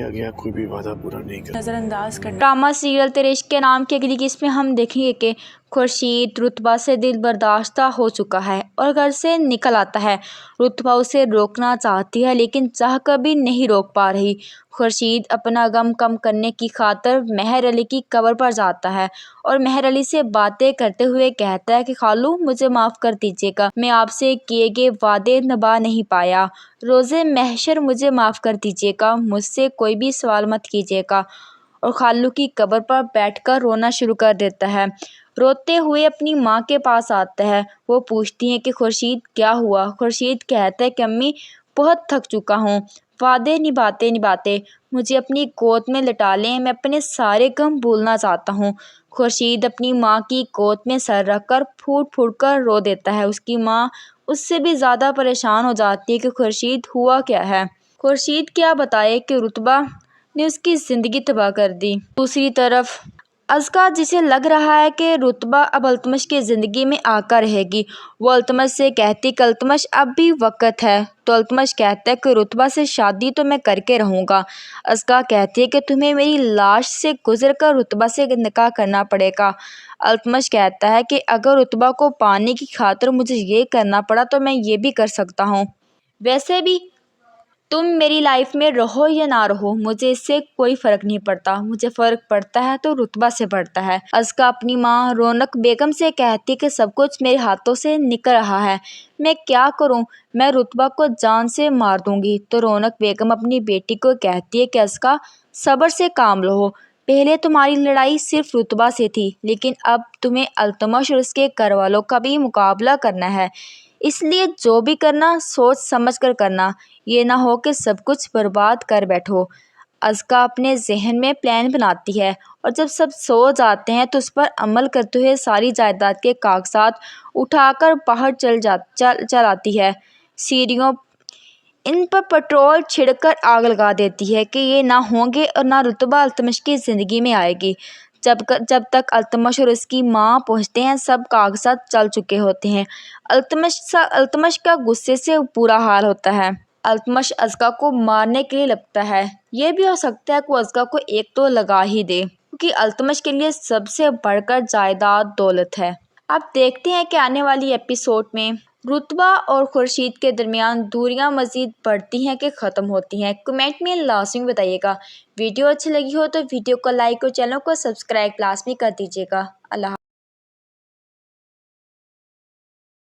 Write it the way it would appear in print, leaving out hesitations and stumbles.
गया कोई भी वादा पूरा नहीं कर। नज़रअंदाज करना। ड्रामा सीरियल तेरे इश्क के नाम की अगली किस्त में हम देखेंगे कि खुर्शीद रुतबा से दिल बर्दाश्ता हो चुका है और घर से निकल आता है। रुतबा उसे रोकना चाहती है लेकिन चाह कर भी नहीं रोक पा रही। खुर्शीद अपना गम कम करने की खातिर मेहर अली की कब्र पर जाता है और मेहर अली से बातें करते हुए कहता है कि खालू मुझे माफ़ कर दीजिएगा, मैं आपसे किए गए वादे निभा नहीं पाया। रोज़े महशर मुझे माफ़ कर दीजिएगा, मुझसे कोई भी सवाल मत कीजिएगा। और खालू की कब्र पर बैठकर रोना शुरू कर देता है। रोते हुए अपनी माँ के पास आता है। वो पूछती है कि खुर्शीद क्या हुआ। खुर्शीद कहता है कि अम्मी बहुत थक चुका हूँ, वादे निभाते निभाते मुझे अपनी गोद में लिटा लें, मैं अपने सारे गम भूलना चाहता हूँ। खुर्शीद अपनी माँ की गोद में सर रखकर फूट फूट कर रो देता है। उसकी माँ उससे भी ज़्यादा परेशान हो जाती है कि खुर्शीद हुआ क्या है। खुर्शीद क्या बताए कि रुतबा ने उसकी ज़िंदगी तबाह कर दी। दूसरी तरफ अज़का, जिसे लग रहा है कि रुतबा अब अल्तमश की ज़िंदगी में आकर रहेगी, वो अल्तमश से कहती कि अल्तमश अब भी वक्त है। तो अल्तमश कहता है कि रुतबा से शादी तो मैं करके रहूँगा। अज़का कहती है कि तुम्हें मेरी लाश से गुजर कर रुतबा से निकाह करना पड़ेगा। अल्तमश कहता है कि अगर रुतबा को पाने की खातिर मुझे ये करना पड़ा तो मैं ये भी कर सकता हूँ। वैसे भी तुम मेरी लाइफ में रहो या ना रहो, मुझे इससे कोई फ़र्क नहीं पड़ता, मुझे फ़र्क पड़ता है तो रुतबा से पड़ता है। अज़का अपनी माँ रौनक बेगम से कहती कि सब कुछ मेरे हाथों से निकल रहा है, मैं क्या करूँ, मैं रुतबा को जान से मार दूँगी। तो रौनक बेगम अपनी बेटी को कहती है कि अज़का सब्र से काम लो, पहले तुम्हारी लड़ाई सिर्फ रुतबा से थी लेकिन अब तुम्हें अल्तमश और उसके घर वालों का भी मुकाबला करना है, इसलिए जो भी करना सोच समझ कर करना, ये ना हो कि सब कुछ बर्बाद कर बैठो। अज़का अपने जहन में प्लान बनाती है और जब सब सो जाते हैं तो उस पर अमल करते हुए सारी जायदाद के कागजात उठाकर बाहर चल आती है। सीढ़ियों इन पर पेट्रोल छिड़कर आग लगा देती है कि ये ना होंगे और ना रुतबा अल्तमश की ज़िंदगी में आएगी। जब तक अल्तमश और उसकी माँ पहुँचते हैं सब कागजात चल चुके होते हैं। अल्तमश का गुस्से से बुरा हाल होता है। अल्तमश अज़का को मारने के लिए लगता है। ये भी हो सकता है कि वो अज़का को एक तो लगा ही दे, क्योंकि अल्तमश के लिए सबसे बढ़कर जायदाद दौलत है। अब देखते हैं कि आने वाली एपिसोड में रुतबा और खुर्शीद के दरमियान दूरियां मज़ीद बढ़ती हैं कि ख़त्म होती हैं। कमेंट में लाज़मी बताइएगा। वीडियो अच्छी लगी हो तो वीडियो को लाइक और चैनल को सब्सक्राइब लाज़मी कर दीजिएगा। अल्लाह।